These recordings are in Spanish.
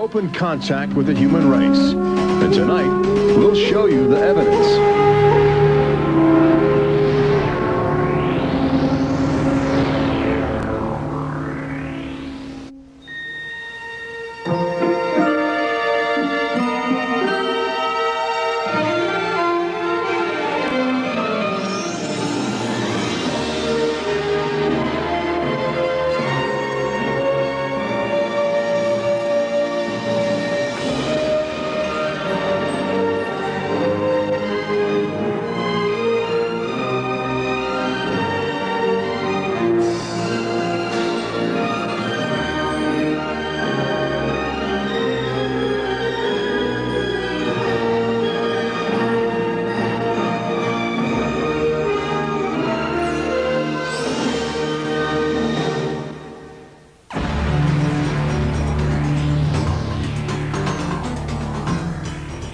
open contact with the human race. And tonight, we'll show you the evidence.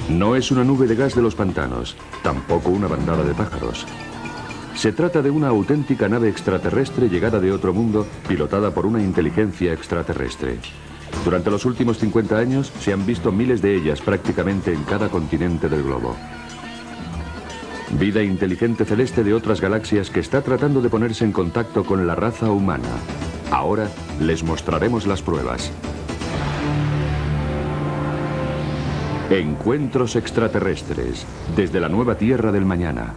No es una nube de gas de los pantanos, tampoco una bandada de pájaros. Se trata de una auténtica nave extraterrestre llegada de otro mundo, pilotada por una inteligencia extraterrestre. Durante los últimos 50 años se han visto miles de ellas prácticamente en cada continente del globo. Vida inteligente celeste de otras galaxias que está tratando de ponerse en contacto con la raza humana. Ahora les mostraremos las pruebas. Encuentros extraterrestres, desde la nueva Tierra del mañana.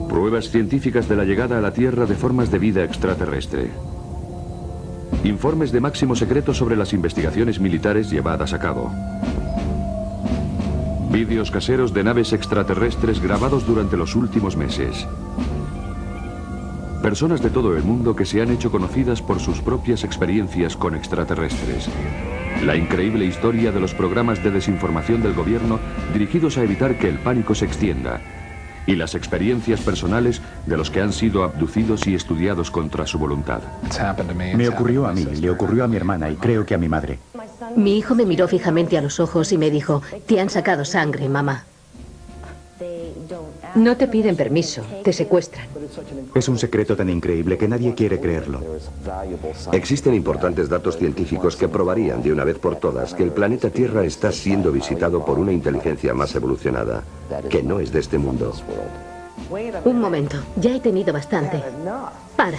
Pruebas científicas de la llegada a la Tierra de formas de vida extraterrestre. Informes de máximo secreto sobre las investigaciones militares llevadas a cabo. Vídeos caseros de naves extraterrestres grabados durante los últimos meses. Personas de todo el mundo que se han hecho conocidas por sus propias experiencias con extraterrestres. La increíble historia de los programas de desinformación del gobierno dirigidos a evitar que el pánico se extienda. Y las experiencias personales de los que han sido abducidos y estudiados contra su voluntad. Me ocurrió a mí, le ocurrió a mi hermana y creo que a mi madre. Mi hijo me miró fijamente a los ojos y me dijo: te han sacado sangre, mamá. No te piden permiso, te secuestran. Es un secreto tan increíble que nadie quiere creerlo. Existen importantes datos científicos que probarían de una vez por todas que el planeta Tierra está siendo visitado por una inteligencia más evolucionada, que no es de este mundo. Un momento, ya he tenido bastante. Para.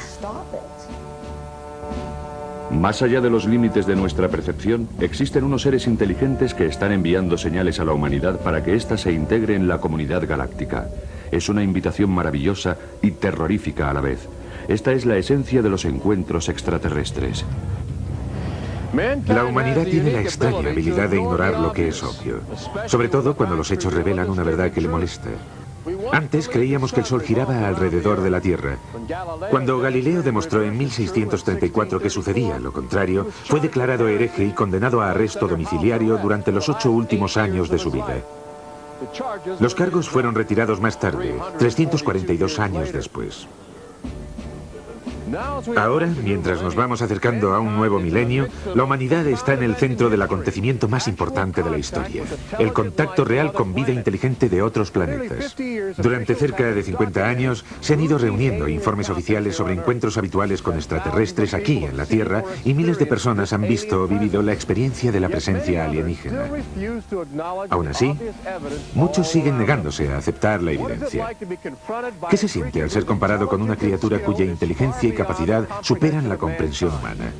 Más allá de los límites de nuestra percepción, existen unos seres inteligentes que están enviando señales a la humanidad para que ésta se integre en la comunidad galáctica. Es una invitación maravillosa y terrorífica a la vez. Esta es la esencia de los encuentros extraterrestres. La humanidad tiene la extraña habilidad de ignorar lo que es obvio, sobre todo cuando los hechos revelan una verdad que le molesta. Antes creíamos que el Sol giraba alrededor de la Tierra. Cuando Galileo demostró en 1634 que sucedía lo contrario, fue declarado hereje y condenado a arresto domiciliario durante los 8 últimos años de su vida. Los cargos fueron retirados más tarde, 342 años después. Ahora, mientras nos vamos acercando a un nuevo milenio, la humanidad está en el centro del acontecimiento más importante de la historia, el contacto real con vida inteligente de otros planetas. Durante cerca de 50 años se han ido reuniendo informes oficiales sobre encuentros habituales con extraterrestres aquí en la Tierra y miles de personas han visto o vivido la experiencia de la presencia alienígena. Aún así, muchos siguen negándose a aceptar la evidencia. ¿Qué se siente al ser comparado con una criatura cuya inteligencia y capacidad superan la comprensión humana?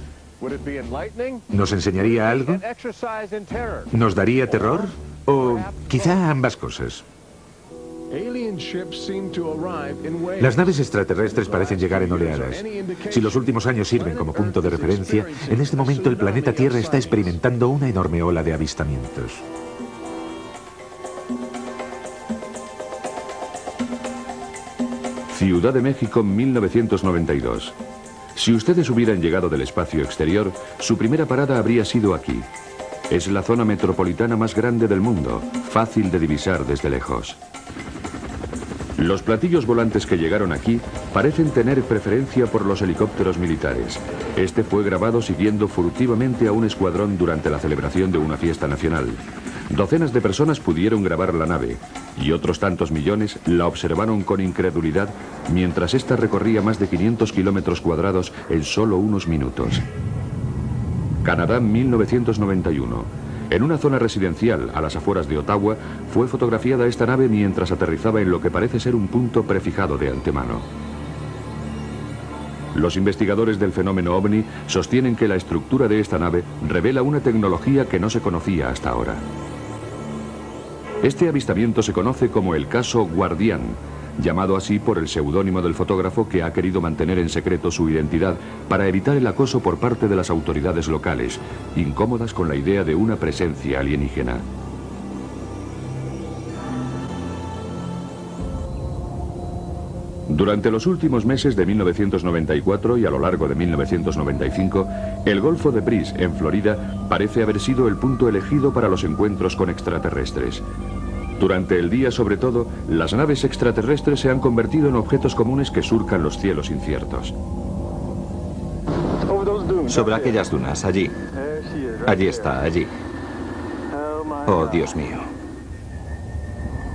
¿Nos enseñaría algo? ¿Nos daría terror? ¿O quizá ambas cosas? Las naves extraterrestres parecen llegar en oleadas. Si los últimos años sirven como punto de referencia, en este momento el planeta Tierra está experimentando una enorme ola de avistamientos. Ciudad de México, 1992. Si ustedes hubieran llegado del espacio exterior, su primera parada habría sido aquí. Es la zona metropolitana más grande del mundo, fácil de divisar desde lejos. Los platillos volantes que llegaron aquí parecen tener preferencia por los helicópteros militares. Este fue grabado siguiendo furtivamente a un escuadrón durante la celebración de una fiesta nacional. Docenas de personas pudieron grabar la nave y otros tantos millones la observaron con incredulidad mientras ésta recorría más de 500 kilómetros cuadrados en solo unos minutos. Canadá, 1991. En una zona residencial a las afueras de Ottawa fue fotografiada esta nave mientras aterrizaba en lo que parece ser un punto prefijado de antemano. Los investigadores del fenómeno OVNI sostienen que la estructura de esta nave revela una tecnología que no se conocía hasta ahora. Este avistamiento se conoce como el caso Guardián, llamado así por el seudónimo del fotógrafo que ha querido mantener en secreto su identidad para evitar el acoso por parte de las autoridades locales, incómodas con la idea de una presencia alienígena. Durante los últimos meses de 1994 y a lo largo de 1995, el Golfo de Brice, en Florida, parece haber sido el punto elegido para los encuentros con extraterrestres. Durante el día, sobre todo, las naves extraterrestres se han convertido en objetos comunes que surcan los cielos inciertos. Sobre aquellas dunas, allí. Allí está, allí. Oh, Dios mío.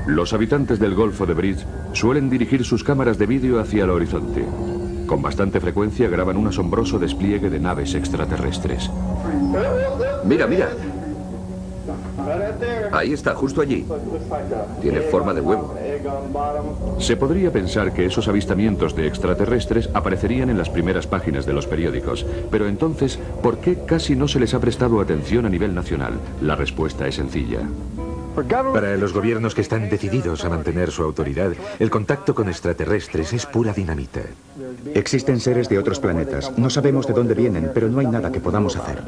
Los habitantes del Golfo de Brice suelen dirigir sus cámaras de vídeo hacia el horizonte. Con bastante frecuencia graban un asombroso despliegue de naves extraterrestres. Mira, mira. Ahí está, justo allí. Tiene forma de huevo. Se podría pensar que esos avistamientos de extraterrestres aparecerían en las primeras páginas de los periódicos, pero entonces, ¿por qué casi no se les ha prestado atención a nivel nacional? La respuesta es sencilla. Para los gobiernos que están decididos a mantener su autoridad, el contacto con extraterrestres es pura dinamita. Existen seres de otros planetas. No sabemos de dónde vienen, pero no hay nada que podamos hacer.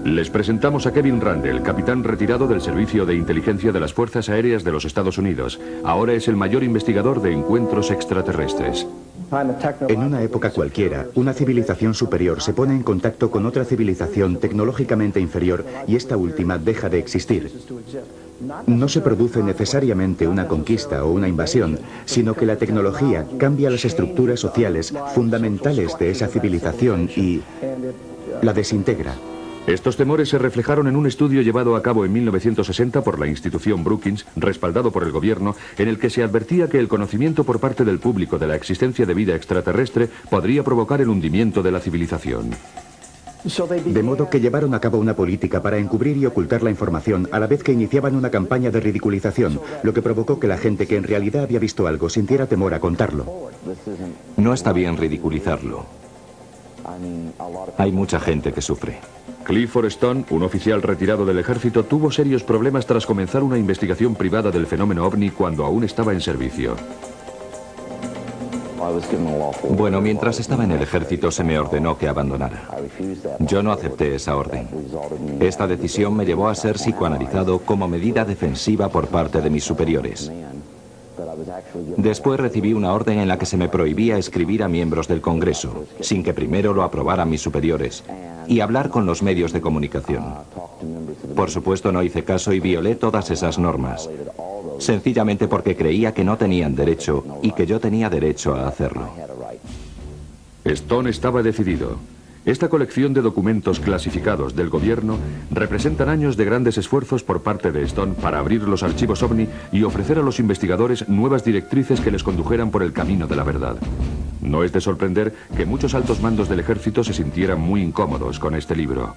Les presentamos a Kevin Randle, capitán retirado del Servicio de Inteligencia de las Fuerzas Aéreas de los Estados Unidos. Ahora es el mayor investigador de encuentros extraterrestres. En una época cualquiera, una civilización superior se pone en contacto con otra civilización tecnológicamente inferior y esta última deja de existir. No se produce necesariamente una conquista o una invasión, sino que la tecnología cambia las estructuras sociales fundamentales de esa civilización y la desintegra. Estos temores se reflejaron en un estudio llevado a cabo en 1960 por la institución Brookings, respaldado por el gobierno, en el que se advertía que el conocimiento por parte del público de la existencia de vida extraterrestre podría provocar el hundimiento de la civilización. De modo que llevaron a cabo una política para encubrir y ocultar la información a la vez que iniciaban una campaña de ridiculización, lo que provocó que la gente que en realidad había visto algo sintiera temor a contarlo. No está bien ridiculizarlo. Hay mucha gente que sufre. Clifford Stone, un oficial retirado del ejército, tuvo serios problemas tras comenzar una investigación privada del fenómeno OVNI cuando aún estaba en servicio. Bueno, mientras estaba en el ejército se me ordenó que abandonara. Yo no acepté esa orden. Esta decisión me llevó a ser psicoanalizado como medida defensiva por parte de mis superiores. Después recibí una orden en la que se me prohibía escribir a miembros del Congreso, sin que primero lo aprobaran mis superiores, y hablar con los medios de comunicación. Por supuesto no hice caso y violé todas esas normas, sencillamente porque creía que no tenían derecho y que yo tenía derecho a hacerlo. Stone estaba decidido. Esta colección de documentos clasificados del gobierno representan años de grandes esfuerzos por parte de Stone para abrir los archivos OVNI y ofrecer a los investigadores nuevas directrices que les condujeran por el camino de la verdad. No es de sorprender que muchos altos mandos del ejército se sintieran muy incómodos con este libro.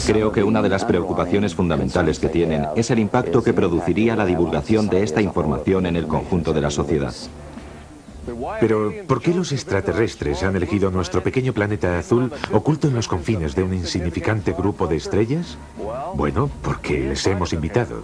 Creo que una de las preocupaciones fundamentales que tienen es el impacto que produciría la divulgación de esta información en el conjunto de la sociedad. Pero, ¿por qué los extraterrestres han elegido nuestro pequeño planeta azul oculto en los confines de un insignificante grupo de estrellas? Bueno, porque les hemos invitado.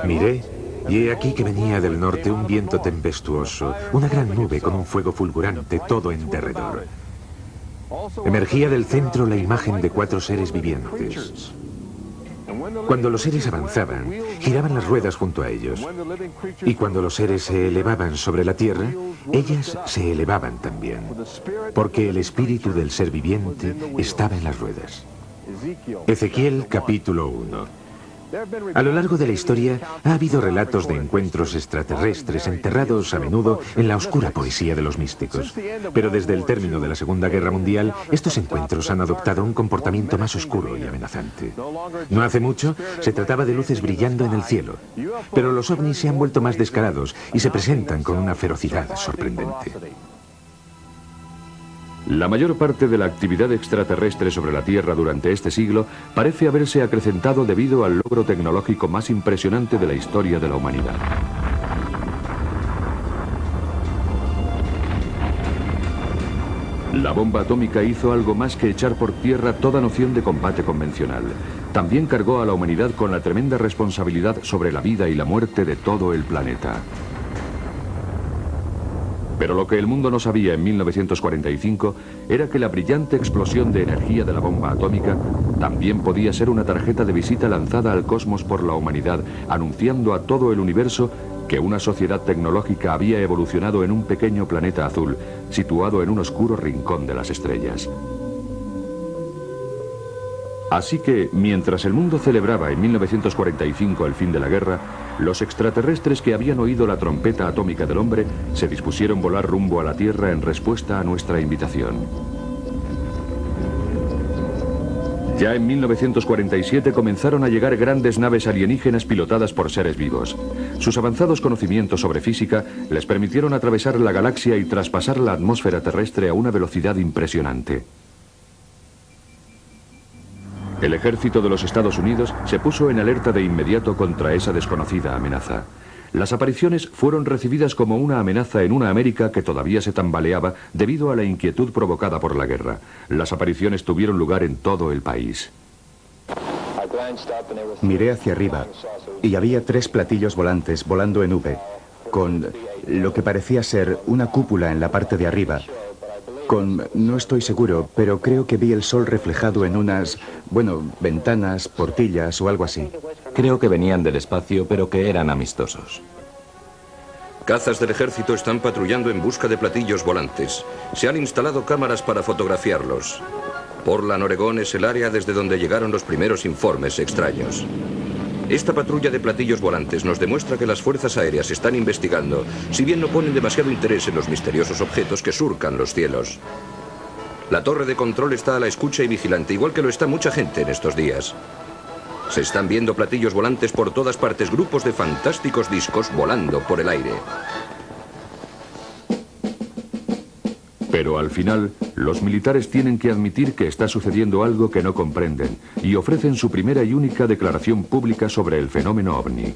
Miré, y he aquí que venía del norte un viento tempestuoso, una gran nube con un fuego fulgurante todo en derredor. Emergía del centro la imagen de 4 seres vivientes. Cuando los seres avanzaban, giraban las ruedas junto a ellos. Y cuando los seres se elevaban sobre la tierra, ellas se elevaban también. Porque el espíritu del ser viviente estaba en las ruedas. Ezequiel capítulo 1. A lo largo de la historia ha habido relatos de encuentros extraterrestres enterrados a menudo en la oscura poesía de los místicos. Pero desde el término de la Segunda Guerra Mundial, estos encuentros han adoptado un comportamiento más oscuro y amenazante. No hace mucho se trataba de luces brillando en el cielo, pero los ovnis se han vuelto más descarados y se presentan con una ferocidad sorprendente. La mayor parte de la actividad extraterrestre sobre la Tierra durante este siglo parece haberse acrecentado debido al logro tecnológico más impresionante de la historia de la humanidad. La bomba atómica hizo algo más que echar por tierra toda noción de combate convencional. También cargó a la humanidad con la tremenda responsabilidad sobre la vida y la muerte de todo el planeta. Pero lo que el mundo no sabía en 1945 era que la brillante explosión de energía de la bomba atómica también podía ser una tarjeta de visita lanzada al cosmos por la humanidad, anunciando a todo el universo que una sociedad tecnológica había evolucionado en un pequeño planeta azul, situado en un oscuro rincón de las estrellas. Así que, mientras el mundo celebraba en 1945 el fin de la guerra, los extraterrestres que habían oído la trompeta atómica del hombre se dispusieron volar rumbo a la Tierra en respuesta a nuestra invitación. Ya en 1947 comenzaron a llegar grandes naves alienígenas pilotadas por seres vivos. Sus avanzados conocimientos sobre física les permitieron atravesar la galaxia y traspasar la atmósfera terrestre a una velocidad impresionante. El ejército de los Estados Unidos se puso en alerta de inmediato contra esa desconocida amenaza. Las apariciones fueron recibidas como una amenaza en una América que todavía se tambaleaba debido a la inquietud provocada por la guerra. Las apariciones tuvieron lugar en todo el país. Miré hacia arriba y había 3 platillos volantes volando en V, con lo que parecía ser una cúpula en la parte de arriba. No estoy seguro, pero creo que vi el sol reflejado en unas, ventanas, portillas o algo así. Creo que venían del espacio, pero que eran amistosos. Cazas del ejército están patrullando en busca de platillos volantes. Se han instalado cámaras para fotografiarlos. Portland, Oregón, es el área desde donde llegaron los primeros informes extraños. Esta patrulla de platillos volantes nos demuestra que las fuerzas aéreas están investigando, si bien no ponen demasiado interés en los misteriosos objetos que surcan los cielos. La torre de control está a la escucha y vigilante, igual que lo está mucha gente en estos días. Se están viendo platillos volantes por todas partes, grupos de fantásticos discos volando por el aire. Pero al final, los militares tienen que admitir que está sucediendo algo que no comprenden y ofrecen su primera y única declaración pública sobre el fenómeno ovni.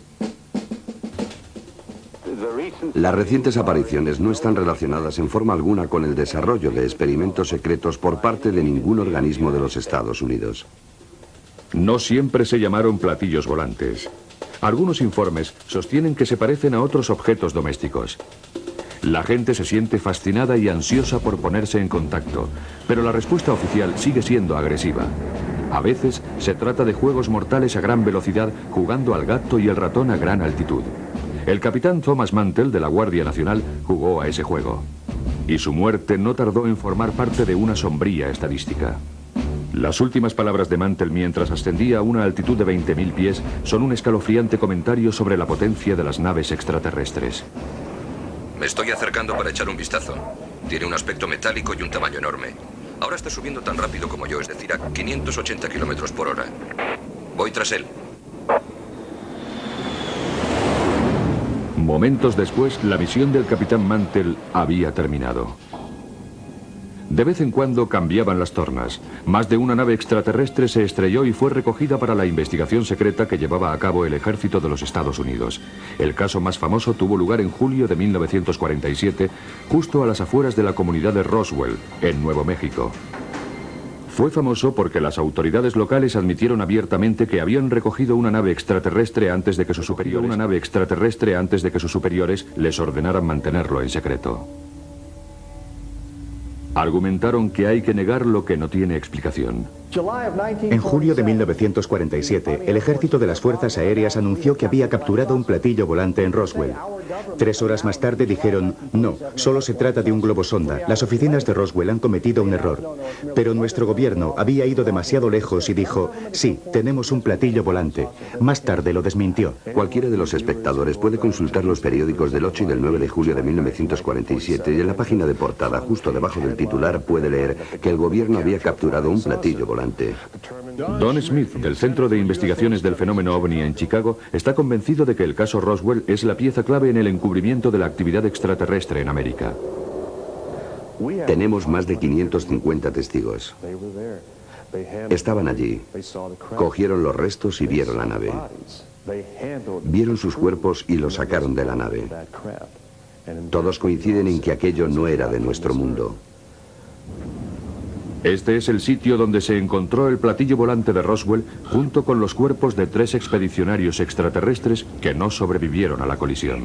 Las recientes apariciones no están relacionadas en forma alguna con el desarrollo de experimentos secretos por parte de ningún organismo de los Estados Unidos. No siempre se llamaron platillos volantes. Algunos informes sostienen que se parecen a otros objetos domésticos. La gente se siente fascinada y ansiosa por ponerse en contacto, pero la respuesta oficial sigue siendo agresiva. A veces se trata de juegos mortales a gran velocidad jugando al gato y el ratón a gran altitud. El capitán Thomas Mantell de la Guardia Nacional jugó a ese juego. Y su muerte no tardó en formar parte de una sombría estadística. Las últimas palabras de Mantell mientras ascendía a una altitud de 20.000 pies son un escalofriante comentario sobre la potencia de las naves extraterrestres. Me estoy acercando para echar un vistazo. Tiene un aspecto metálico y un tamaño enorme. Ahora está subiendo tan rápido como yo, es decir, a 580 kilómetros por hora. Voy tras él. Momentos después, la misión del capitán Mantell había terminado. De vez en cuando cambiaban las tornas. Más de una nave extraterrestre se estrelló y fue recogida para la investigación secreta que llevaba a cabo el ejército de los Estados Unidos. El caso más famoso tuvo lugar en julio de 1947, justo a las afueras de la comunidad de Roswell, en Nuevo México. Fue famoso porque las autoridades locales admitieron abiertamente que habían recogido una nave extraterrestre antes de que sus superiores les ordenaran mantenerlo en secreto. Argumentaron que hay que negar lo que no tiene explicación. En julio de 1947, el ejército de las Fuerzas Aéreas anunció que había capturado un platillo volante en Roswell. 3 horas más tarde dijeron, no, solo se trata de un globo sonda. Las oficinas de Roswell han cometido un error. Pero nuestro gobierno había ido demasiado lejos y dijo, sí, tenemos un platillo volante. Más tarde lo desmintió. Cualquiera de los espectadores puede consultar los periódicos del 8 y del 9 de julio de 1947 y en la página de portada, justo debajo del titular, puede leer que el gobierno había capturado un platillo volante. Don Smith, del Centro de Investigaciones del Fenómeno OVNI en Chicago, está convencido de que el caso Roswell es la pieza clave en el encubrimiento de la actividad extraterrestre en América. Tenemos más de 550 testigos. Estaban allí, cogieron los restos y vieron la nave. Vieron sus cuerpos y los sacaron de la nave. Todos coinciden en que aquello no era de nuestro mundo. Este es el sitio donde se encontró el platillo volante de Roswell junto con los cuerpos de 3 expedicionarios extraterrestres que no sobrevivieron a la colisión.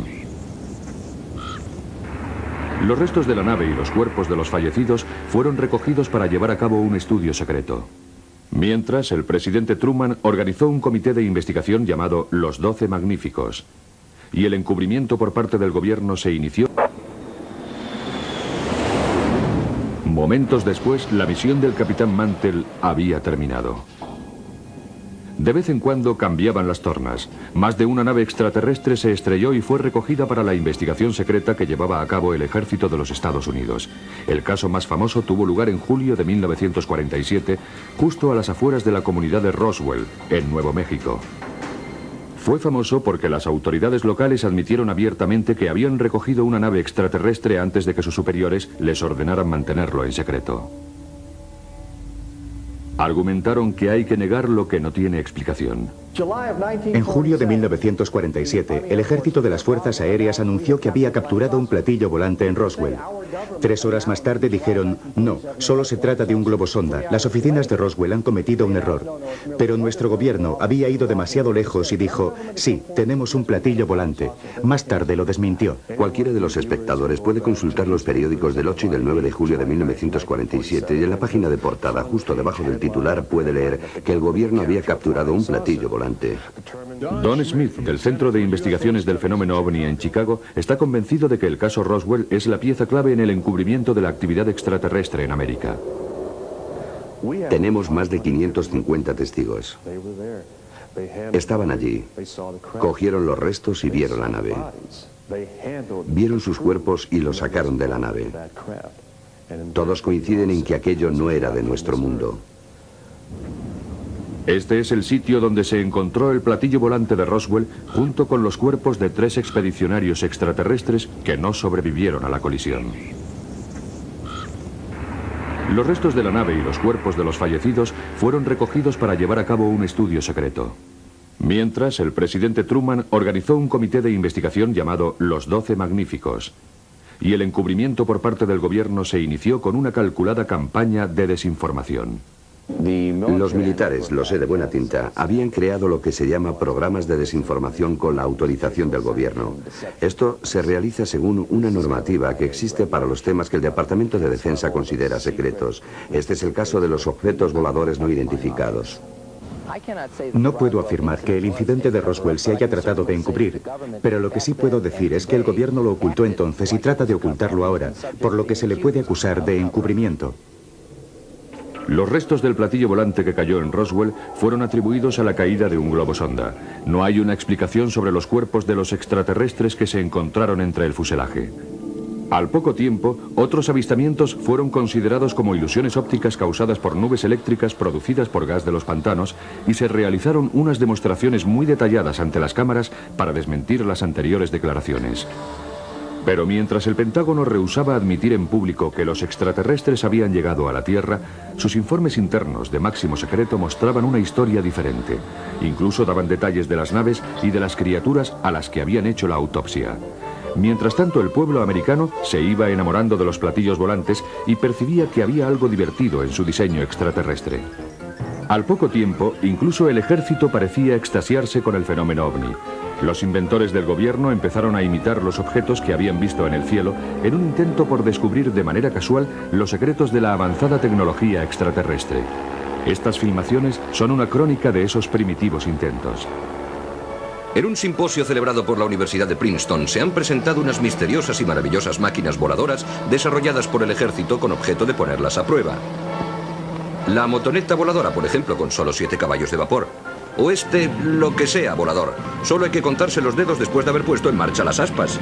Los restos de la nave y los cuerpos de los fallecidos fueron recogidos para llevar a cabo un estudio secreto. Mientras, el presidente Truman organizó un comité de investigación llamado Los 12 Magníficos, y el encubrimiento por parte del gobierno se inició. Momentos después, la misión del capitán Mantell había terminado. De vez en cuando cambiaban las tornas. Más de una nave extraterrestre se estrelló y fue recogida para la investigación secreta que llevaba a cabo el ejército de los Estados Unidos. El caso más famoso tuvo lugar en julio de 1947, justo a las afueras de la comunidad de Roswell, en Nuevo México. Fue famoso porque las autoridades locales admitieron abiertamente que habían recogido una nave extraterrestre antes de que sus superiores les ordenaran mantenerlo en secreto. Argumentaron que hay que negar lo que no tiene explicación. En julio de 1947, el ejército de las Fuerzas Aéreas anunció que había capturado un platillo volante en Roswell. 3 horas más tarde dijeron, no, solo se trata de un globo sonda. Las oficinas de Roswell han cometido un error. Pero nuestro gobierno había ido demasiado lejos y dijo, sí, tenemos un platillo volante. Más tarde lo desmintió. Cualquiera de los espectadores puede consultar los periódicos del 8 y del 9 de julio de 1947 y en la página de portada, justo debajo del titular, puede leer que el gobierno había capturado un platillo volante. Don Smith, del Centro de Investigaciones del Fenómeno OVNI en Chicago, está convencido de que el caso Roswell es la pieza clave en el encubrimiento de la actividad extraterrestre en América. Tenemos más de 550 testigos. Estaban allí, cogieron los restos y vieron la nave. Vieron sus cuerpos y los sacaron de la nave. Todos coinciden en que aquello no era de nuestro mundo. Este es el sitio donde se encontró el platillo volante de Roswell junto con los cuerpos de 3 expedicionarios extraterrestres que no sobrevivieron a la colisión. Los restos de la nave y los cuerpos de los fallecidos fueron recogidos para llevar a cabo un estudio secreto. Mientras, el presidente Truman organizó un comité de investigación llamado Los 12 Magníficos, y el encubrimiento por parte del gobierno se inició con una calculada campaña de desinformación. Los militares, lo sé de buena tinta, habían creado lo que se llama programas de desinformación con la autorización del gobierno. Esto se realiza según una normativa que existe para los temas que el Departamento de Defensa considera secretos. Este es el caso de los objetos voladores no identificados. No puedo afirmar que el incidente de Roswell se haya tratado de encubrir, pero lo que sí puedo decir es que el gobierno lo ocultó entonces y trata de ocultarlo ahora, por lo que se le puede acusar de encubrimiento. Los restos del platillo volante que cayó en Roswell fueron atribuidos a la caída de un globo sonda. No hay una explicación sobre los cuerpos de los extraterrestres que se encontraron entre el fuselaje. Al poco tiempo, otros avistamientos fueron considerados como ilusiones ópticas causadas por nubes eléctricas producidas por gas de los pantanos y se realizaron unas demostraciones muy detalladas ante las cámaras para desmentir las anteriores declaraciones. Pero mientras el Pentágono rehusaba admitir en público que los extraterrestres habían llegado a la Tierra, sus informes internos de máximo secreto mostraban una historia diferente. Incluso daban detalles de las naves y de las criaturas a las que habían hecho la autopsia. Mientras tanto, el pueblo americano se iba enamorando de los platillos volantes y percibía que había algo divertido en su diseño extraterrestre. Al poco tiempo, incluso el ejército parecía extasiarse con el fenómeno ovni. Los inventores del gobierno empezaron a imitar los objetos que habían visto en el cielo en un intento por descubrir de manera casual los secretos de la avanzada tecnología extraterrestre. Estas filmaciones son una crónica de esos primitivos intentos. En un simposio celebrado por la Universidad de Princeton se han presentado unas misteriosas y maravillosas máquinas voladoras desarrolladas por el ejército con objeto de ponerlas a prueba. La motoneta voladora, por ejemplo, con solo 7 caballos de vapor. O lo que sea volador. Solo hay que contarse los dedos después de haber puesto en marcha las aspas.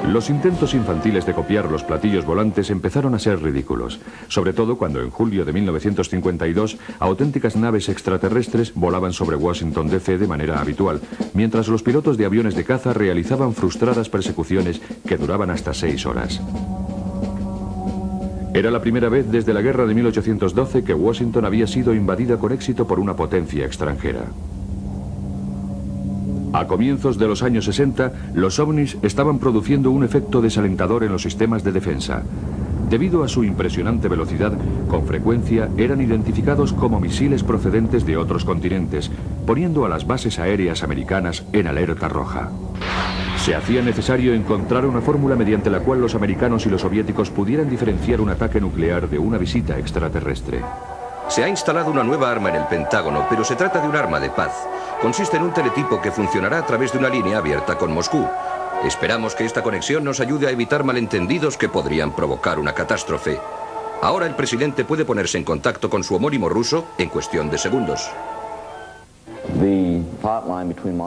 Los intentos infantiles de copiar los platillos volantes empezaron a ser ridículos, sobre todo cuando en julio de 1952 auténticas naves extraterrestres volaban sobre Washington D.C. de manera habitual, mientras los pilotos de aviones de caza realizaban frustradas persecuciones que duraban hasta 6 horas. Era la primera vez desde la guerra de 1812 que Washington había sido invadida con éxito por una potencia extranjera. A comienzos de los años 60, los ovnis estaban produciendo un efecto desalentador en los sistemas de defensa. Debido a su impresionante velocidad, con frecuencia eran identificados como misiles procedentes de otros continentes, poniendo a las bases aéreas americanas en alerta roja. Se hacía necesario encontrar una fórmula mediante la cual los americanos y los soviéticos pudieran diferenciar un ataque nuclear de una visita extraterrestre. Se ha instalado una nueva arma en el Pentágono, pero se trata de un arma de paz. Consiste en un teletipo que funcionará a través de una línea abierta con Moscú. Esperamos que esta conexión nos ayude a evitar malentendidos que podrían provocar una catástrofe. Ahora el presidente puede ponerse en contacto con su homónimo ruso en cuestión de segundos.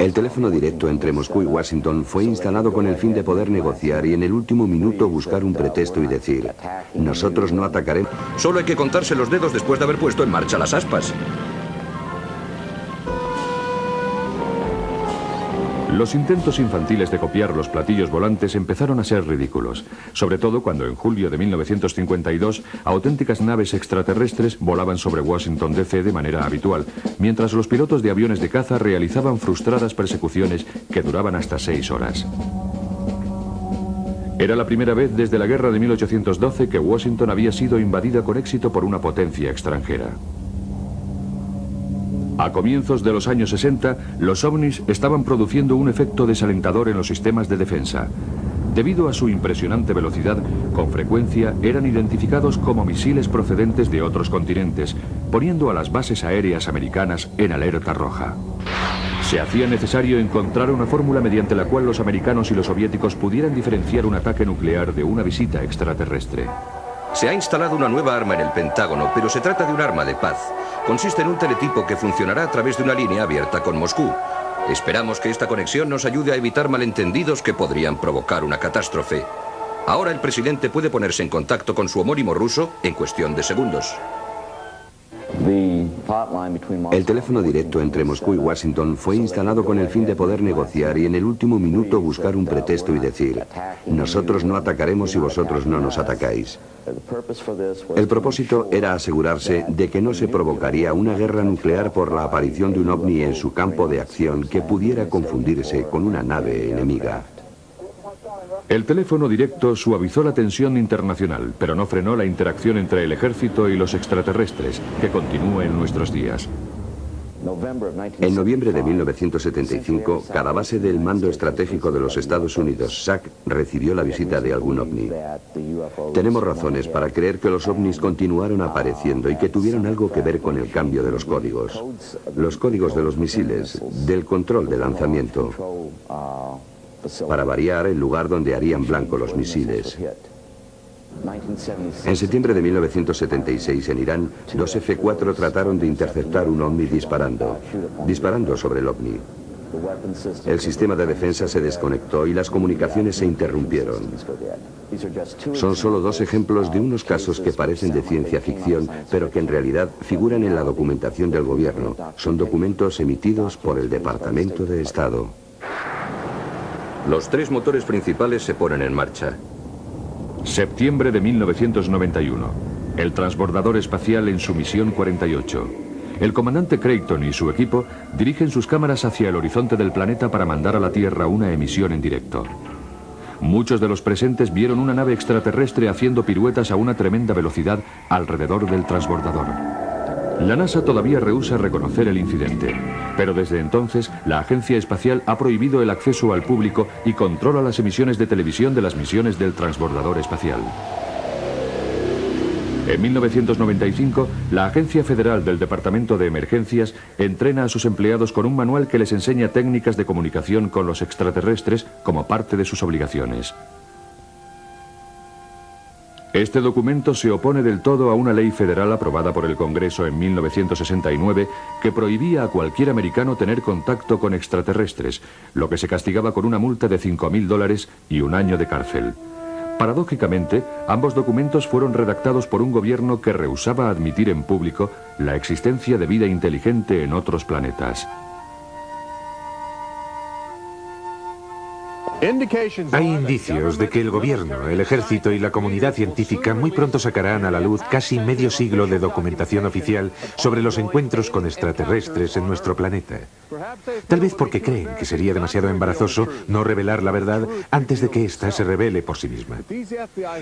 El teléfono directo entre Moscú y Washington fue instalado con el fin de poder negociar y en el último minuto buscar un pretexto y decir: nosotros no atacaremos. Solo hay que contarse los dedos después de haber puesto en marcha las aspas. Los intentos infantiles de copiar los platillos volantes empezaron a ser ridículos, sobre todo cuando en julio de 1952 auténticas naves extraterrestres volaban sobre Washington D.C. de manera habitual, mientras los pilotos de aviones de caza realizaban frustradas persecuciones que duraban hasta 6 horas. Era la primera vez desde la guerra de 1812 que Washington había sido invadida con éxito por una potencia extranjera. A comienzos de los años 60, los ovnis estaban produciendo un efecto desalentador en los sistemas de defensa. Debido a su impresionante velocidad, con frecuencia eran identificados como misiles procedentes de otros continentes, poniendo a las bases aéreas americanas en alerta roja. Se hacía necesario encontrar una fórmula mediante la cual los americanos y los soviéticos pudieran diferenciar un ataque nuclear de una visita extraterrestre. Se ha instalado una nueva arma en el Pentágono, pero se trata de un arma de paz. Consiste en un teletipo que funcionará a través de una línea abierta con Moscú. Esperamos que esta conexión nos ayude a evitar malentendidos que podrían provocar una catástrofe. Ahora el presidente puede ponerse en contacto con su homónimo ruso en cuestión de segundos. El teléfono directo entre Moscú y Washington fue instalado con el fin de poder negociar y en el último minuto buscar un pretexto y decir: nosotros no atacaremos y vosotros no nos atacáis. El propósito era asegurarse de que no se provocaría una guerra nuclear por la aparición de un ovni en su campo de acción que pudiera confundirse con una nave enemiga. El teléfono directo suavizó la tensión internacional, pero no frenó la interacción entre el ejército y los extraterrestres, que continúa en nuestros días. En noviembre de 1975, cada base del Mando Estratégico de los Estados Unidos, SAC, recibió la visita de algún ovni. Tenemos razones para creer que los ovnis continuaron apareciendo y que tuvieron algo que ver con el cambio de los códigos. Los códigos de los misiles, del control de lanzamiento. Para variar, el lugar donde harían blanco los misiles. En septiembre de 1976, en Irán, dos F-4 trataron de interceptar un ovni disparando sobre el ovni. El sistema de defensa se desconectó y las comunicaciones se interrumpieron. Son solo 2 ejemplos de unos casos que parecen de ciencia ficción, pero que en realidad figuran en la documentación del gobierno. Son documentos emitidos por el Departamento de Estado. Los 3 motores principales se ponen en marcha. Septiembre de 1991. El transbordador espacial en su misión 48. El comandante Creighton y su equipo dirigen sus cámaras hacia el horizonte del planeta para mandar a la Tierra una emisión en directo. Muchos de los presentes vieron una nave extraterrestre haciendo piruetas a una tremenda velocidad alrededor del transbordador. La NASA todavía rehúsa reconocer el incidente, pero desde entonces la agencia espacial ha prohibido el acceso al público y controla las emisiones de televisión de las misiones del transbordador espacial. En 1995, la Agencia Federal del Departamento de Emergencias entrena a sus empleados con un manual que les enseña técnicas de comunicación con los extraterrestres como parte de sus obligaciones. Este documento se opone del todo a una ley federal aprobada por el Congreso en 1969 que prohibía a cualquier americano tener contacto con extraterrestres, lo que se castigaba con una multa de $5.000 y un año de cárcel. Paradójicamente, ambos documentos fueron redactados por un gobierno que rehusaba admitir en público la existencia de vida inteligente en otros planetas. Hay indicios de que el gobierno, el ejército y la comunidad científica muy pronto sacarán a la luz casi medio siglo de documentación oficial sobre los encuentros con extraterrestres en nuestro planeta. Tal vez porque creen que sería demasiado embarazoso no revelar la verdad antes de que ésta se revele por sí misma.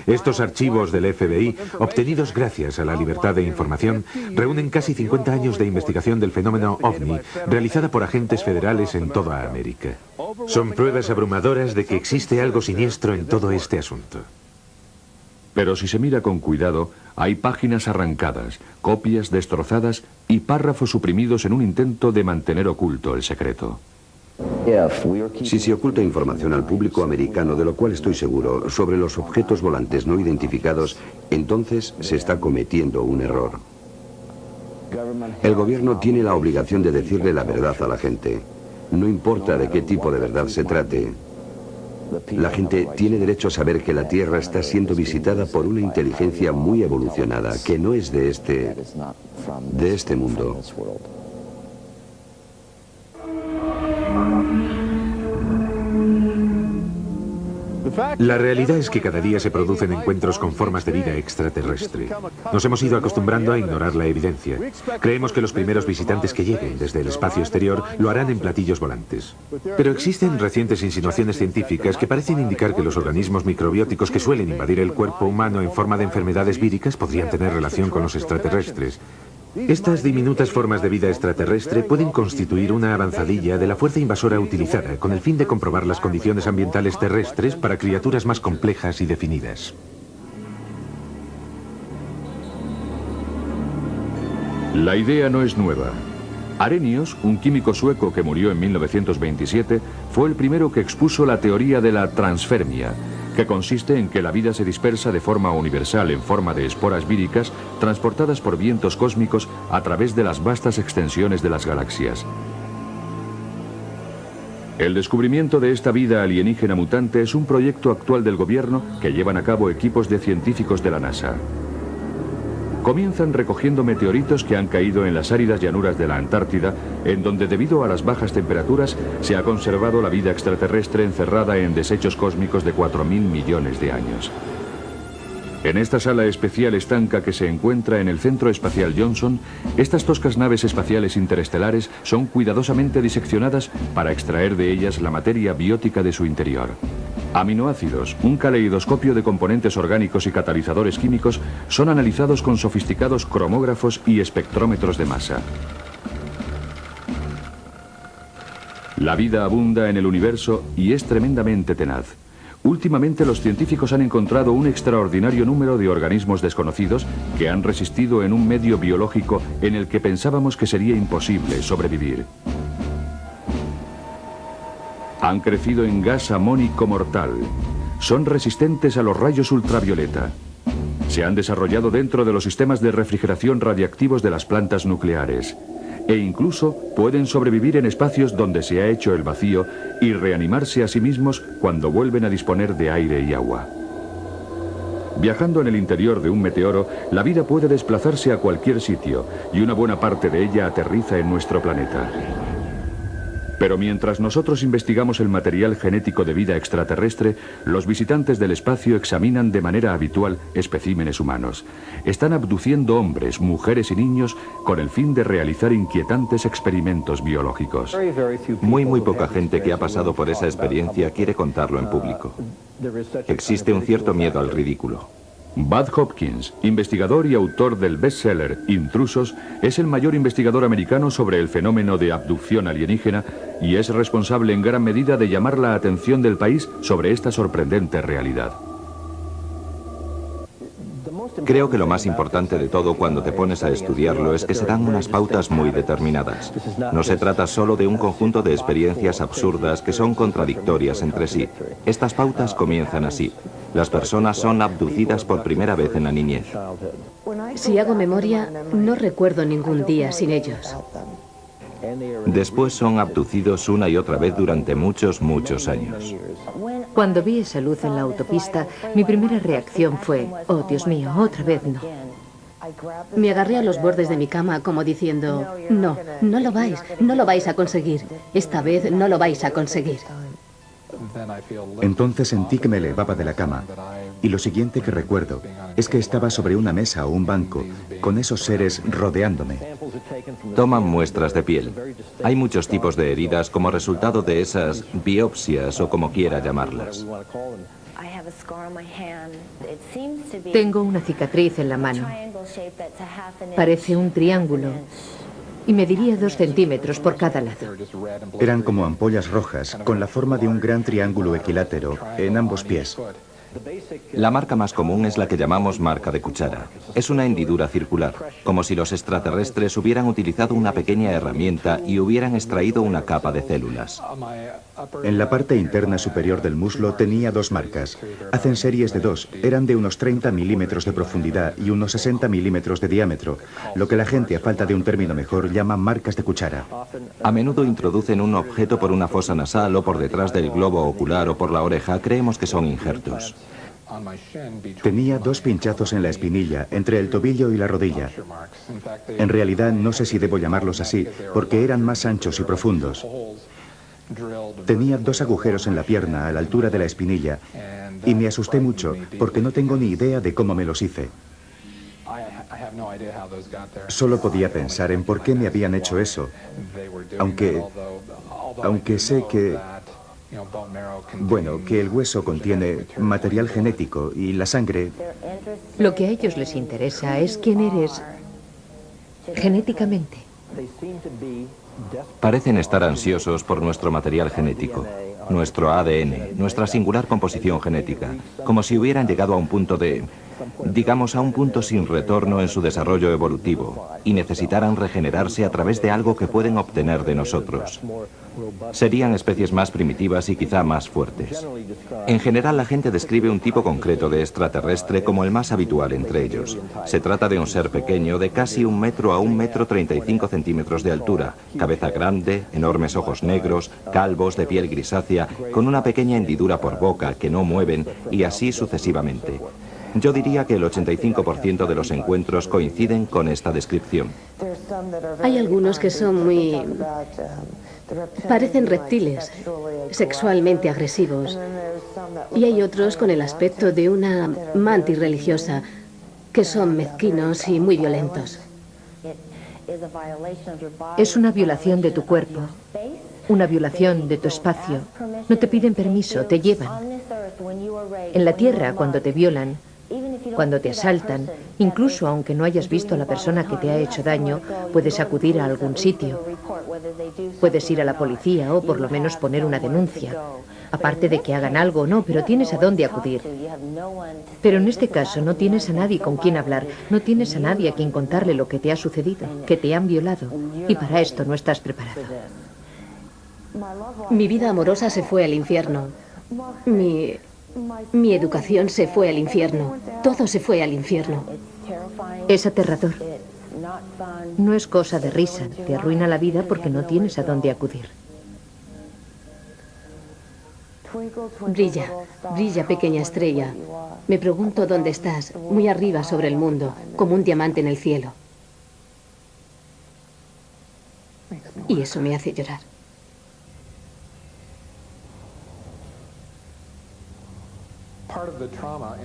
Estos archivos del FBI, obtenidos gracias a la libertad de información, reúnen casi 50 años de investigación del fenómeno OVNI, realizada por agentes federales en toda América. Son pruebas abrumadoras de que existe algo siniestro en todo este asunto. Pero si se mira con cuidado, hay páginas arrancadas, copias destrozadas y párrafos suprimidos en un intento de mantener oculto el secreto. Si se oculta información al público americano, de lo cual estoy seguro, sobre los objetos volantes no identificados, entonces se está cometiendo un error. El gobierno tiene la obligación de decirle la verdad a la gente. No importa de qué tipo de verdad se trate. La gente tiene derecho a saber que la Tierra está siendo visitada por una inteligencia muy evolucionada, que no es de este mundo. La realidad es que cada día se producen encuentros con formas de vida extraterrestre. Nos hemos ido acostumbrando a ignorar la evidencia. Creemos que los primeros visitantes que lleguen desde el espacio exterior lo harán en platillos volantes. Pero existen recientes insinuaciones científicas que parecen indicar que los organismos microbióticos que suelen invadir el cuerpo humano en forma de enfermedades víricas podrían tener relación con los extraterrestres. Estas diminutas formas de vida extraterrestre pueden constituir una avanzadilla de la fuerza invasora utilizada con el fin de comprobar las condiciones ambientales terrestres para criaturas más complejas y definidas. La idea no es nueva. Arrhenius, un químico sueco que murió en 1927, fue el primero que expuso la teoría de la transfermia, que consiste en que la vida se dispersa de forma universal en forma de esporas víricas transportadas por vientos cósmicos a través de las vastas extensiones de las galaxias. El descubrimiento de esta vida alienígena mutante es un proyecto actual del gobierno que llevan a cabo equipos de científicos de la NASA. Comienzan recogiendo meteoritos que han caído en las áridas llanuras de la Antártida, en donde debido a las bajas temperaturas se ha conservado la vida extraterrestre encerrada en desechos cósmicos de 4.000 millones de años. En esta sala especial estanca que se encuentra en el Centro Espacial Johnson, estas toscas naves espaciales interestelares son cuidadosamente diseccionadas para extraer de ellas la materia biótica de su interior. Aminoácidos, un caleidoscopio de componentes orgánicos y catalizadores químicos son analizados con sofisticados cromógrafos y espectrómetros de masa. La vida abunda en el universo y es tremendamente tenaz. Últimamente los científicos han encontrado un extraordinario número de organismos desconocidos que han resistido en un medio biológico en el que pensábamos que sería imposible sobrevivir. Han crecido en gas amónico mortal. Son resistentes a los rayos ultravioleta. Se han desarrollado dentro de los sistemas de refrigeración radiactivos de las plantas nucleares. E incluso pueden sobrevivir en espacios donde se ha hecho el vacío y reanimarse a sí mismos cuando vuelven a disponer de aire y agua. Viajando en el interior de un meteoro, la vida puede desplazarse a cualquier sitio y una buena parte de ella aterriza en nuestro planeta. Pero mientras nosotros investigamos el material genético de vida extraterrestre, los visitantes del espacio examinan de manera habitual especímenes humanos. Están abduciendo hombres, mujeres y niños con el fin de realizar inquietantes experimentos biológicos. Muy poca gente que ha pasado por esa experiencia quiere contarlo en público. Existe un cierto miedo al ridículo. Bud Hopkins, investigador y autor del bestseller Intrusos, es el mayor investigador americano sobre el fenómeno de abducción alienígena y es responsable en gran medida de llamar la atención del país sobre esta sorprendente realidad. Creo que lo más importante de todo cuando te pones a estudiarlo es que se dan unas pautas muy determinadas. No se trata solo de un conjunto de experiencias absurdas que son contradictorias entre sí. Estas pautas comienzan así. Las personas son abducidas por primera vez en la niñez. Si hago memoria, no recuerdo ningún día sin ellos. Después son abducidos una y otra vez durante muchos años. Cuando vi esa luz en la autopista, mi primera reacción fue, oh Dios mío, otra vez no. Me agarré a los bordes de mi cama como diciendo, no, no lo vais a conseguir. Esta vez no lo vais a conseguir. Entonces sentí que me elevaba de la cama, y lo siguiente que recuerdo es que estaba sobre una mesa o un banco, con esos seres rodeándome. Toman muestras de piel. Hay muchos tipos de heridas como resultado de esas biopsias o como quiera llamarlas. Tengo una cicatriz en la mano. Parece un triángulo. Y mediría 2 centímetros por cada lado. Eran como ampollas rojas, con la forma de un gran triángulo equilátero en ambos pies. La marca más común es la que llamamos marca de cuchara. Es una hendidura circular, como si los extraterrestres hubieran utilizado una pequeña herramienta y hubieran extraído una capa de células. En la parte interna superior del muslo tenía 2 marcas. Hacen series de 2, eran de unos 30 milímetros de profundidad y unos 60 milímetros de diámetro, lo que la gente, a falta de un término mejor, llama marcas de cuchara. A menudo introducen un objeto por una fosa nasal o por detrás del globo ocular o por la oreja. Creemos que son injertos. Tenía 2 pinchazos en la espinilla, entre el tobillo y la rodilla. En realidad no sé si debo llamarlos así, porque eran más anchos y profundos. Tenía 2 agujeros en la pierna, a la altura de la espinilla, y me asusté mucho, porque no tengo ni idea de cómo me los hice. Solo podía pensar en por qué me habían hecho eso, aunque sé que... Bueno, que el hueso contiene material genético y la sangre... Lo que a ellos les interesa es quién eres genéticamente. Parecen estar ansiosos por nuestro material genético, nuestro ADN, nuestra singular composición genética, como si hubieran llegado a un punto digamos a un punto sin retorno en su desarrollo evolutivo y necesitaran regenerarse a través de algo que pueden obtener de nosotros. Serían especies más primitivas y quizá más fuertes. En general, la gente describe un tipo concreto de extraterrestre como el más habitual entre ellos. Se trata de un ser pequeño de casi 1 metro a 1,35 metros de altura, cabeza grande, enormes ojos negros, calvos, de piel grisácea, con una pequeña hendidura por boca que no mueven y así sucesivamente. Yo diría que el 85% de los encuentros coinciden con esta descripción. Hay algunos que son parecen reptiles, sexualmente agresivos. Y hay otros con el aspecto de una mantis religiosa, que son mezquinos y muy violentos. Es una violación de tu cuerpo, una violación de tu espacio. No te piden permiso, te llevan. En la tierra, cuando te violan, cuando te asaltan, incluso aunque no hayas visto a la persona que te ha hecho daño, puedes acudir a algún sitio. Puedes ir a la policía o por lo menos poner una denuncia. Aparte de que hagan algo o no, pero tienes a dónde acudir. Pero en este caso no tienes a nadie con quien hablar, no tienes a nadie a quien contarle lo que te ha sucedido, que te han violado, y para esto no estás preparado. Mi vida amorosa se fue al infierno. Mi educación se fue al infierno. Todo se fue al infierno. Es aterrador. No es cosa de risa. Te arruina la vida porque no tienes a dónde acudir. Brilla, brilla, pequeña estrella. Me pregunto dónde estás, muy arriba sobre el mundo, como un diamante en el cielo. Y eso me hace llorar.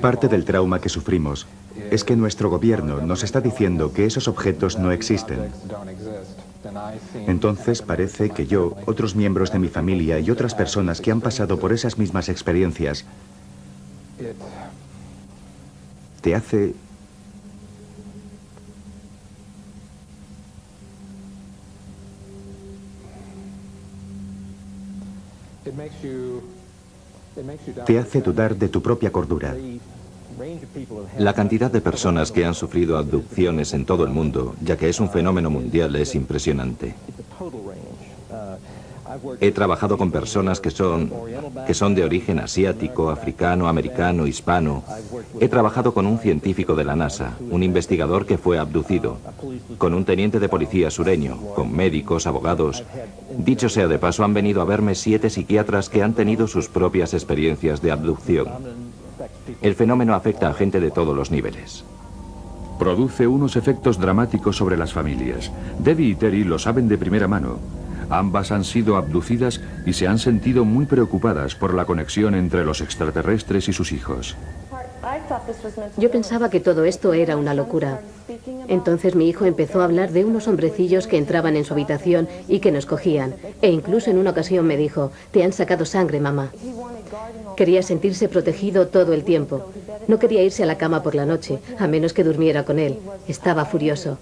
Parte del trauma que sufrimos es que nuestro gobierno nos está diciendo que esos objetos no existen. Entonces parece que yo, otros miembros de mi familia y otras personas que han pasado por esas mismas experiencias, te hace... Te hace dudar de tu propia cordura. La cantidad de personas que han sufrido abducciones en todo el mundo, ya que es un fenómeno mundial, es impresionante. He trabajado con personas que son de origen asiático, africano, americano, hispano. He trabajado con un científico de la NASA, un investigador que fue abducido, con un teniente de policía sureño, con médicos, abogados. Dicho sea de paso, han venido a verme 7 psiquiatras que han tenido sus propias experiencias de abducción. El fenómeno afecta a gente de todos los niveles. Produce unos efectos dramáticos sobre las familias. Debbie y Terry lo saben de primera mano. Ambas han sido abducidas y se han sentido muy preocupadas por la conexión entre los extraterrestres y sus hijos. Yo pensaba que todo esto era una locura. Entonces mi hijo empezó a hablar de unos hombrecillos que entraban en su habitación y que nos cogían. E incluso en una ocasión me dijo, te han sacado sangre, mamá. Quería sentirse protegido todo el tiempo. No quería irse a la cama por la noche, a menos que durmiera con él. Estaba furioso.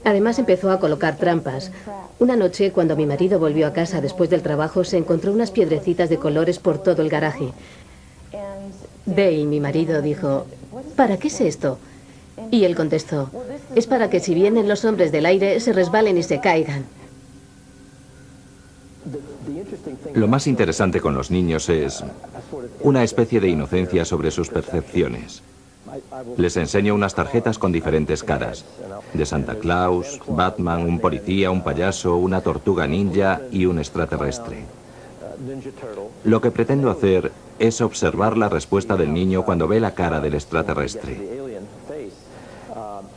Además empezó a colocar trampas. Una noche, cuando mi marido volvió a casa después del trabajo, se encontró unas piedrecitas de colores por todo el garaje. Dale, mi marido, dijo, ¿para qué es esto? Y él contestó, es para que si vienen los hombres del aire se resbalen y se caigan. Lo más interesante con los niños es una especie de inocencia sobre sus percepciones. Les enseño unas tarjetas con diferentes caras, de Santa Claus, Batman, un policía, un payaso, una tortuga ninja y un extraterrestre. Lo que pretendo hacer es observar la respuesta del niño cuando ve la cara del extraterrestre.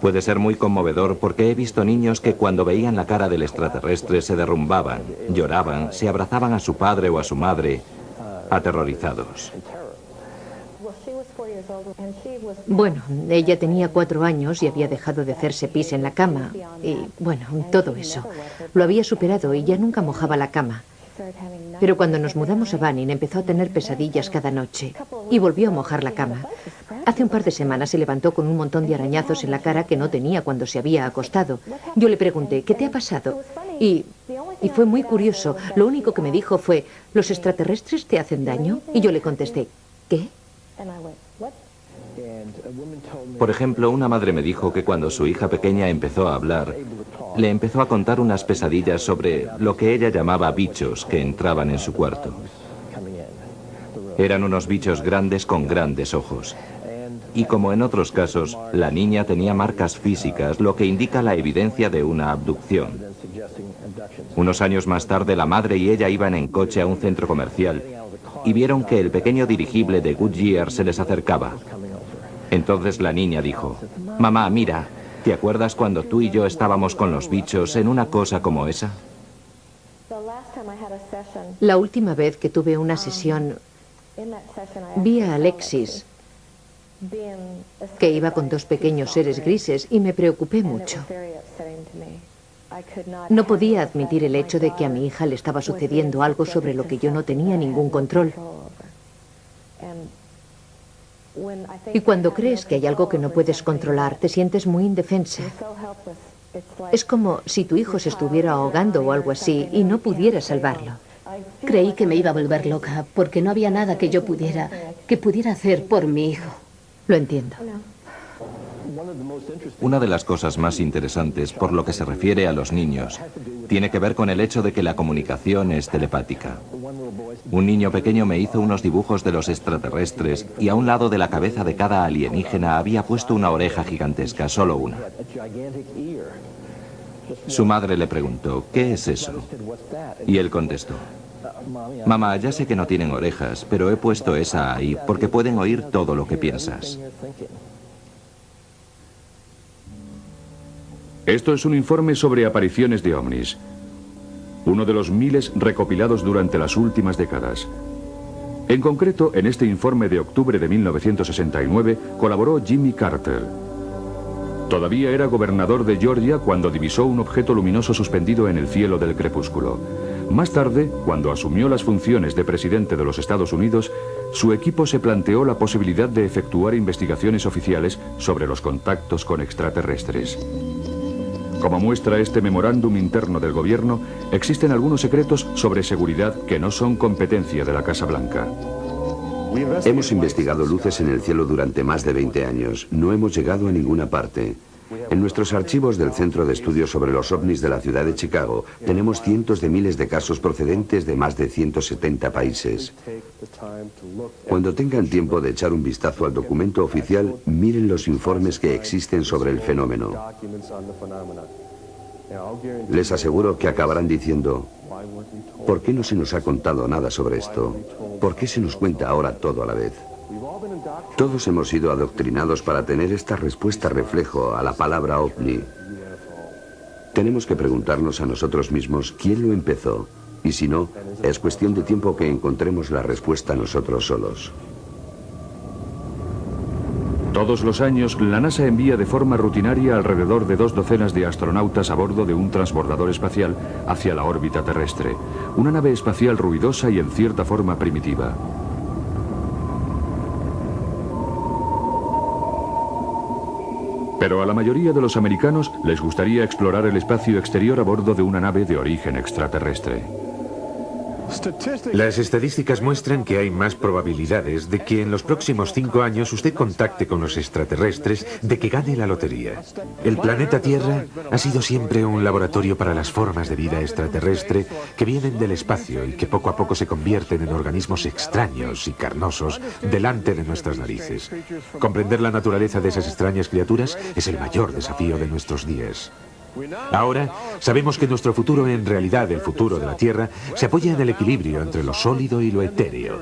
Puede ser muy conmovedor porque he visto niños que cuando veían la cara del extraterrestre se derrumbaban, lloraban, se abrazaban a su padre o a su madre, aterrorizados. Bueno, ella tenía 4 años y había dejado de hacerse pis en la cama. Y, bueno, todo eso. Lo había superado y ya nunca mojaba la cama. Pero cuando nos mudamos a Banning empezó a tener pesadillas cada noche y volvió a mojar la cama. Hace un par de semanas se levantó con un montón de arañazos en la cara que no tenía cuando se había acostado. Yo le pregunté, ¿qué te ha pasado? Y fue muy curioso. Lo único que me dijo fue, ¿los extraterrestres te hacen daño? Y yo le contesté, ¿qué? Por ejemplo, una madre me dijo que cuando su hija pequeña empezó a hablar, le empezó a contar unas pesadillas sobre lo que ella llamaba bichos que entraban en su cuarto. Eran unos bichos grandes con grandes ojos. Y como en otros casos, la niña tenía marcas físicas, lo que indica la evidencia de una abducción. Unos años más tarde, la madre y ella iban en coche a un centro comercial y vieron que el pequeño dirigible de Goodyear se les acercaba. Entonces la niña dijo, mamá, mira, ¿te acuerdas cuando tú y yo estábamos con los bichos en una cosa como esa? La última vez que tuve una sesión, vi a Alexis, que iba con 2 pequeños seres grises, y me preocupé mucho. No podía admitir el hecho de que a mi hija le estaba sucediendo algo sobre lo que yo no tenía ningún control. Y cuando crees que hay algo que no puedes controlar, te sientes muy indefensa. Es como si tu hijo se estuviera ahogando o algo así y no pudieras salvarlo. Creí que me iba a volver loca porque no había nada que yo pudiera hacer por mi hijo. Lo entiendo. Una de las cosas más interesantes por lo que se refiere a los niños tiene que ver con el hecho de que la comunicación es telepática. Un niño pequeño me hizo unos dibujos de los extraterrestres y a un lado de la cabeza de cada alienígena había puesto una oreja gigantesca, solo una. Su madre le preguntó, ¿qué es eso? Y él contestó, mamá, ya sé que no tienen orejas, pero he puesto esa ahí porque pueden oír todo lo que piensas. Esto es un informe sobre apariciones de ovnis. Uno de los miles recopilados durante las últimas décadas. En concreto, en este informe de octubre de 1969 colaboró Jimmy Carter. Todavía era gobernador de Georgia cuando divisó un objeto luminoso suspendido en el cielo del crepúsculo. Más tarde, cuando asumió las funciones de presidente de los Estados Unidos, su equipo se planteó la posibilidad de efectuar investigaciones oficiales sobre los contactos con extraterrestres. Como muestra este memorándum interno del gobierno, existen algunos secretos sobre seguridad que no son competencia de la Casa Blanca. Hemos investigado luces en el cielo durante más de 20 años. No hemos llegado a ninguna parte. En nuestros archivos del Centro de Estudios sobre los OVNIs de la ciudad de Chicago tenemos cientos de miles de casos procedentes de más de 170 países. Cuando tengan tiempo de echar un vistazo al documento oficial, miren los informes que existen sobre el fenómeno. Les aseguro que acabarán diciendo, ¿por qué no se nos ha contado nada sobre esto? ¿Por qué se nos cuenta ahora todo a la vez? Todos hemos sido adoctrinados para tener esta respuesta reflejo a la palabra ovni. Tenemos que preguntarnos a nosotros mismos quién lo empezó, y si no, es cuestión de tiempo que encontremos la respuesta nosotros solos. Todos los años, la NASA envía de forma rutinaria alrededor de 2 docenas de astronautas a bordo de un transbordador espacial hacia la órbita terrestre, una nave espacial ruidosa y en cierta forma primitiva. Pero a la mayoría de los americanos les gustaría explorar el espacio exterior a bordo de una nave de origen extraterrestre. Las estadísticas muestran que hay más probabilidades de que en los próximos 5 años usted contacte con los extraterrestres de que gane la lotería. El planeta Tierra ha sido siempre un laboratorio para las formas de vida extraterrestre que vienen del espacio y que poco a poco se convierten en organismos extraños y carnosos delante de nuestras narices. Comprender la naturaleza de esas extrañas criaturas es el mayor desafío de nuestros días. Ahora sabemos que nuestro futuro, en realidad el futuro de la Tierra, se apoya en el equilibrio entre lo sólido y lo etéreo.